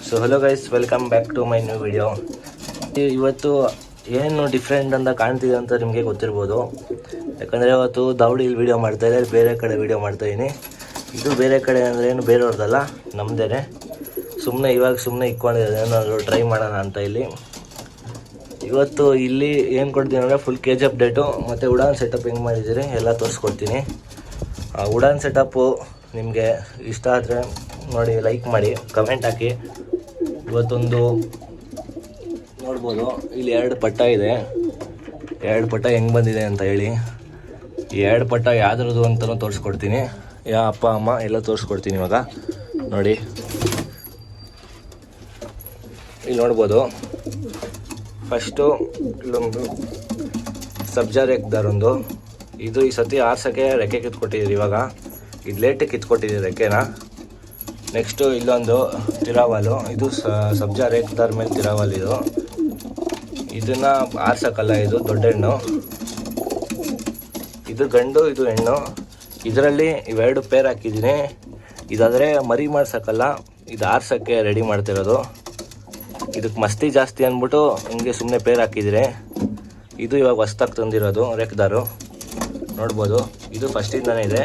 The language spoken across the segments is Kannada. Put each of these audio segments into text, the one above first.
So hello guys, welcome back to my new video. ಇವತ್ತು ಏನು ಡಿಫ್ರೆಂಟ್ ಅಂತ ಕಾಣ್ತಿದೆ ಅಂತ ನಿಮಗೆ ಗೊತ್ತಿರ್ಬೋದು. ಯಾಕಂದರೆ ಇವತ್ತು ದಾವಡಿಲಿ ವೀಡಿಯೋ ಮಾಡ್ತಾಯಿದ್ದೆ, ಬೇರೆ ಕಡೆ ವೀಡಿಯೋ ಮಾಡ್ತಾಯಿದ್ದೀನಿ. ಇದು ಬೇರೆ ಕಡೆ ಅಂದರೆ ಏನು ಬೇರೆಯವ್ರದ್ದಲ್ಲ, ನಮ್ಮದೇ. ಸುಮ್ಮನೆ ಇಕ್ಕೊಂಡಿದ್ದೆ, ಏನಾದರೂ ಟ್ರೈ ಮಾಡೋಣ ಅಂತ. ಇವತ್ತು ಇಲ್ಲಿ ಏನು ಕೊಡ್ತೀನಿ ಅಂದರೆ ಫುಲ್ ಕೇಜ್ ಅಪ್ಡೇಟು ಮತ್ತು ಉಡಾನ್ ಸೆಟಪ್ ಹೆಂಗೆ ಮಾಡಿದ್ದೀರಿ ಎಲ್ಲ ತೋರಿಸ್ಕೊಡ್ತೀನಿ. ಉಡಾನ್ ಸೆಟಪ್ಪು ನಿಮಗೆ ಇಷ್ಟ ಆದರೆ ನೋಡಿ, ಲೈಕ್ ಮಾಡಿ, ಕಮೆಂಟ್ ಹಾಕಿ. ಇವತ್ತೊಂದು ನೋಡ್ಬೋದು, ಇಲ್ಲಿ 2 ಪಟ್ಟ ಇದೆ. 2 ಪಟ್ಟ ಹೆಂಗೆ ಬಂದಿದೆ ಅಂತ ಹೇಳಿ, ಈ 2 ಪಟ್ಟ ಯಾವ್ದ್ರದ್ದು ಅಂತಲೂ ತೋರಿಸ್ಕೊಡ್ತೀನಿ. ಅಪ್ಪ ಅಮ್ಮ ಎಲ್ಲ ತೋರಿಸ್ಕೊಡ್ತೀನಿ. ಇವಾಗ ನೋಡಿ, ಇಲ್ಲಿ ನೋಡ್ಬೋದು. ಫಸ್ಟು ಇಲ್ಲೊಂದು ಸಬ್ಜಾ ರೇಕ್ದಾರೊಂದು, ಇದು ಈ ಸತಿ ಆರ್ಸೋಕ್ಕೆ ರೆಕ್ಕೆ ಕಿತ್ಕೊಟ್ಟಿದ್ದೀರಿ. ಇವಾಗ ಇದು ಲೇಟಿಗೆ ಕಿತ್ಕೊಟ್ಟಿದ್ದೀರಿ ರೆಕ್ಕೆನ. ನೆಕ್ಸ್ಟು ಇಲ್ಲೊಂದು ತಿರಾವಾಲು, ಇದು ಸಬ್ಜಾ ರೇಕ್ದಾರ ಮೇಲೆ ತಿರಾವಾಲ್. ಇದನ್ನು ಆರ್ಸೋಕ್ಕಲ್ಲ, ಇದು ದೊಡ್ಡ ಹೆಣ್ಣು, ಇದು ಗಂಡು, ಇದು ಹೆಣ್ಣು. ಇದರಲ್ಲಿ ಇವೆರಡು ಪೇರ್ ಹಾಕಿದ್ದೀನಿ. ಇದಾದರೆ ಮರಿ ಮಾಡ್ಸೋಕ್ಕಲ್ಲ, ಇದು ಆರ್ಸೋಕ್ಕೆ ರೆಡಿ ಮಾಡ್ತಿರೋದು. ಇದಕ್ಕೆ ಮಸ್ತಿ ಜಾಸ್ತಿ ಅಂದ್ಬಿಟ್ಟು ಹಿಂಗೆ ಸುಮ್ಮನೆ ಪೇರ್ ಹಾಕಿದರೆ. ಇದು ಇವಾಗ ಹೊಸ್ದಾಗಿ ತಂದಿರೋದು ರೇಕ್ದಾರು, ನೋಡ್ಬೋದು. ಇದು ಫಸ್ಟಿಂದನೇ ಇದೆ,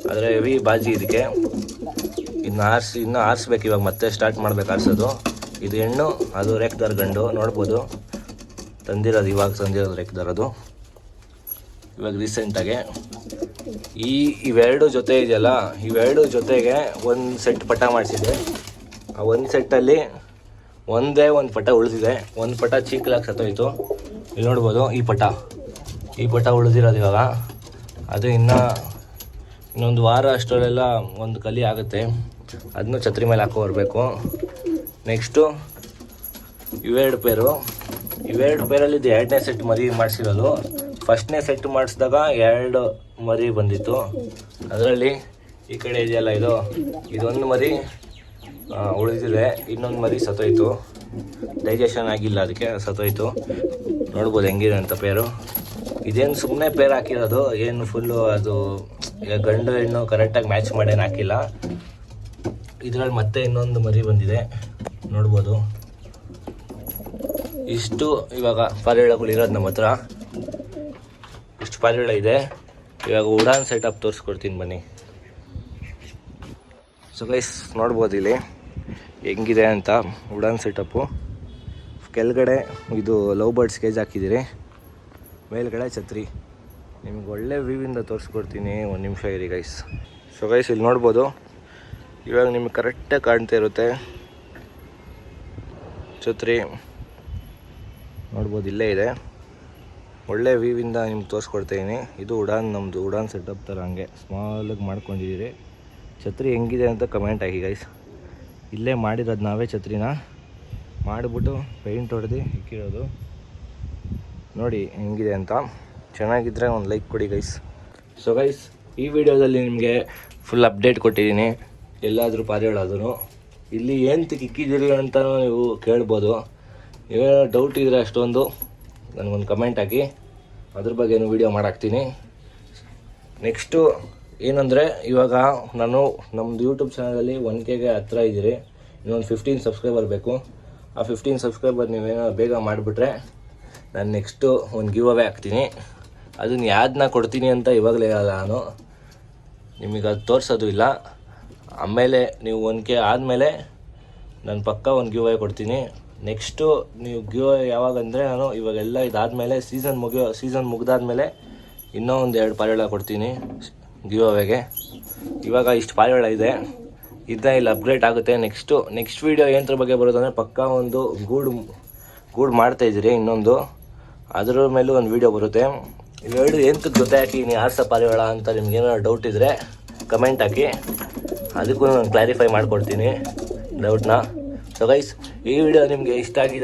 ಆದರೆ ಹೆವಿ ಬಾಜಿ ಇದಕ್ಕೆ. ಇನ್ನೂ ಆರಿಸ್ಬೇಕು, ಇವಾಗ ಮತ್ತೆ ಸ್ಟಾರ್ಟ್ ಮಾಡ್ಬೇಕು ಆರಿಸೋದು. ಇದು ಹೆಣ್ಣು, ಅದು ರೇಕ್ದಾರ್ ಗಂಡು, ನೋಡ್ಬೋದು. ಇವಾಗ ತಂದಿರೋದು ರೇಕ್ದಾರದು, ಇವಾಗ ರೀಸೆಂಟಾಗೆ. ಇವೆರಡು ಜೊತೆ ಇದೆಯಲ್ಲ, ಇವೆರಡು ಜೊತೆಗೆ ಒಂದು ಸೆಟ್ ಪಟ ಮಾಡಿಸಿದೆ. ಆ ಒಂದು ಸೆಟ್ಟಲ್ಲಿ ಒಂದೇ ಒಂದು ಪಟ ಉಳಿದಿದೆ. ಒಂದು ಪಟ ಚೀಕಲಾಗಿ ಸತ್ತೋಯ್ತು. ಇಲ್ಲಿ ನೋಡ್ಬೋದು, ಈ ಪಟ ಉಳಿದಿರೋದು ಇವಾಗ. ಅದು ಇನ್ನೊಂದು ವಾರ ಅಷ್ಟರಲ್ಲೆಲ್ಲ ಒಂದು ಕಲಿ ಆಗುತ್ತೆ. ಅದನ್ನು ಛತ್ರಿ ಮೇಲೆ ಹಾಕೋ ಬರಬೇಕು. ನೆಕ್ಸ್ಟು ಇವೆರಡು ಪೇರಲ್ಲಿ ಇದು 2ನೇ ಸೆಟ್ ಮರಿ ಮಾಡಿಸಿರೋದು. ಫಸ್ಟ್ನೇ ಸೆಟ್ ಮಾಡಿಸಿದಾಗ 2 ಮರಿ ಬಂದಿತ್ತು. ಅದರಲ್ಲಿ ಈ ಕಡೆ ಇದೆಯಲ್ಲ, ಇದೊಂದು ಮರಿ ಉಳಿದಿದೆ, ಇನ್ನೊಂದು ಮರಿ ಸತ್ತೋಯ್ತು. ಡೈಜೆಷನ್ ಆಗಿಲ್ಲ, ಅದಕ್ಕೆ ಸತ್ತೋಯ್ತು. ನೋಡ್ಬೋದು ಹೆಂಗಿದೆ ಅಂತ ಪೇರು. ಇದೇನು ಸುಮ್ಮನೆ ಪೇರ್ ಹಾಕಿರೋದು, ಏನು ಫುಲ್ಲು ಅದು ಗಂಡು ಹೆಣ್ಣು ಕರೆಕ್ಟಾಗಿ ಮ್ಯಾಚ್ ಮಾಡೇನು ಹಾಕಿಲ್ಲ. ಇದರಲ್ಲಿ ಮತ್ತೆ ಇನ್ನೊಂದು ಮರಿ ಬಂದಿದೆ, ನೋಡ್ಬೋದು. ಇಷ್ಟು ಇವಾಗ ಪಾರಿವಾಳಗಳಿರೋದು ನಮ್ಮ ಹತ್ರ. ಇಷ್ಟು ಪಾರಿವಾಳ ಇದೆ. ಇವಾಗ ಉಡಾನ್ ಸೆಟಪ್ ತೋರಿಸ್ಕೊಡ್ತೀನಿ ಬನ್ನಿ. ಸೊ ಗೈಸ್, ನೋಡ್ಬೋದು ಇಲ್ಲಿ ಹೆಂಗಿದೆ ಅಂತ ಉಡಾನ್ ಸೆಟಪ್ಪು. ಕೆಳಗಡೆ ಇದು ಲವ್ ಬರ್ಡ್ಸ್ ಕೇಜ್ ಹಾಕಿದ್ದೀರಿ, ಮೇಲ್ಗಡೆ ಛತ್ರಿ. ನಿಮ್ಗೆ ಒಳ್ಳೆ ವ್ಯೂವಿಂದ ತೋರಿಸ್ಕೊಡ್ತೀನಿ, ಒಂದು ನಿಮಿಷ ಇರಿ ಗೈಸ್. ಸೊ ಗೈಸ್, ಇಲ್ಲಿ ನೋಡ್ಬೋದು, ಇವಾಗ ನಿಮ್ಗೆ ಕರೆಕ್ಟಾಗಿ ಕಾಣ್ತಾ ಇರುತ್ತೆ ಛತ್ರಿ, ನೋಡ್ಬೋದು. ಇಲ್ಲೇ ಇದೆ, ಒಳ್ಳೆ ವ್ಯೂವಿಂದ ನಿಮ್ಗೆ ತೋರಿಸ್ಕೊಡ್ತಾಯಿದ್ದೀನಿ. ಇದು ನಮ್ಮದು ಉಡಾನ್ ಸೆಟಪ್ ಥರ ಹಂಗೆ ಸ್ಮಾಲಾಗಿ ಮಾಡ್ಕೊಂಡಿದ್ದೀರಿ. ಛತ್ರಿ ಹೆಂಗಿದೆ ಅಂತ ಕಮೆಂಟ್ ಹಾಕಿ ಗೈಸ್. ಇಲ್ಲೇ ಮಾಡಿರೋದು ನಾವೇ, ಛತ್ರಿನ ಮಾಡಿಬಿಟ್ಟು ಪೇಂಟ್ ಹೊಡೆದು ಇಕ್ಕಿರೋದು. ನೋಡಿ ಹೆಂಗಿದೆ ಅಂತ. ಚೆನ್ನಾಗಿದ್ದರೆ ಒಂದು ಲೈಕ್ ಕೊಡಿ ಗೈಸ್. ಸೊ ಗೈಸ್, ಈ ವಿಡಿಯೋದಲ್ಲಿ ನಿಮಗೆ ಫುಲ್ ಅಪ್ಡೇಟ್ ಕೊಟ್ಟಿದ್ದೀನಿ. ಎಲ್ಲಾದರೂ ಪಾರಿವಾಳಾದರೂ ಇಲ್ಲಿ ಏನು ಇಕ್ಕಿದ್ದೀರಿ ಅಂತ ನೀವು ಕೇಳ್ಬೋದು. ನೀವೇನೋ ಡೌಟ್ ಇದ್ದರೆ ಅಷ್ಟೊಂದು ನನಗೊಂದು ಕಮೆಂಟ್ ಹಾಕಿ, ಅದ್ರ ಬಗ್ಗೆನೂ ವೀಡಿಯೋ ಮಾಡಾಕ್ತೀನಿ. ನೆಕ್ಸ್ಟು ಏನಂದರೆ, ಇವಾಗ ನಾನು ನಮ್ಮದು ಯೂಟ್ಯೂಬ್ ಚಾನಲಲ್ಲಿ 1Kಗೆ ಹತ್ರ ಇದ್ದೀರಿ. ಇನ್ನೊಂದು 15 ಸಬ್ಸ್ಕ್ರೈಬರ್ ಬೇಕು. ಆ 15 ಸಬ್ಸ್ಕ್ರೈಬರ್ ನೀವೇನೋ ಬೇಗ ಮಾಡಿಬಿಟ್ರೆ ನಾನು ನೆಕ್ಸ್ಟು ಒಂದು ಗಿವ್ ಅವೇ ಹಾಕ್ತೀನಿ. ಅದನ್ನು ಯಾವ್ದನ್ನ ಕೊಡ್ತೀನಿ ಅಂತ ಇವಾಗಲೇ ಹೇಳಲ್ಲ ನಾನು, ನಿಮಗೆ ಅದು ತೋರಿಸೋದು ಇಲ್ಲ. ಆಮೇಲೆ ನೀವು 1K ಆದಮೇಲೆ ನಾನು ಪಕ್ಕ ಒಂದು ಗಿವ್ ಅವೇ ಕೊಡ್ತೀನಿ. ನೆಕ್ಸ್ಟು ನೀವು ಗಿವ್ ಅವೇ ಯಾವಾಗಂದರೆ, ನಾನು ಇವಾಗೆಲ್ಲ ಇದಾದಮೇಲೆ ಸೀಸನ್ ಮುಗ್ದಾದ್ಮೇಲೆ ಇನ್ನೂ ಒಂದು 2 ಪಾರಿವಾಳ ಕೊಡ್ತೀನಿ ಗಿವ್ ಅವೇಗೆ. ಇವಾಗ ಇಷ್ಟು ಪಾರಿವಾಳ ಇದೆ, ಇದನ್ನ ಇಲ್ಲಿ ಅಪ್ಗ್ರೇಡ್ ಆಗುತ್ತೆ. ನೆಕ್ಸ್ಟ್ ವೀಡಿಯೋ ಏನರ ಬಗ್ಗೆ ಬರೋದಂದರೆ, ಪಕ್ಕ ಒಂದು ಗೂಡು ಮಾಡ್ತಾಯಿದ್ದೀರಿ ಇನ್ನೊಂದು, ಅದ್ರ ಮೇಲೂ ಒಂದು ವೀಡಿಯೋ ಬರುತ್ತೆ. ಇವೆರಡು ಎಂತಕ್ಕೆ ಜೊತೆ ಹಾಕಿ ನೀವು ಆರ್ಸ ಪಾರಿವಾಳ ಅಂತ ನಿಮ್ಗೇನಾದ್ರು ಡೌಟ್ ಇದ್ದರೆ ಕಮೆಂಟ್ ಹಾಕಿ, ಅದಕ್ಕೂ ನಾನು ಕ್ಲಾರಿಫೈ ಮಾಡಿಕೊಡ್ತೀನಿ ಡೌಟ್ನ. ಸೊ ಗೈಸ್, ಈ ವಿಡಿಯೋ ನಿಮಗೆ ಇಷ್ಟ ಆಗಿದೆ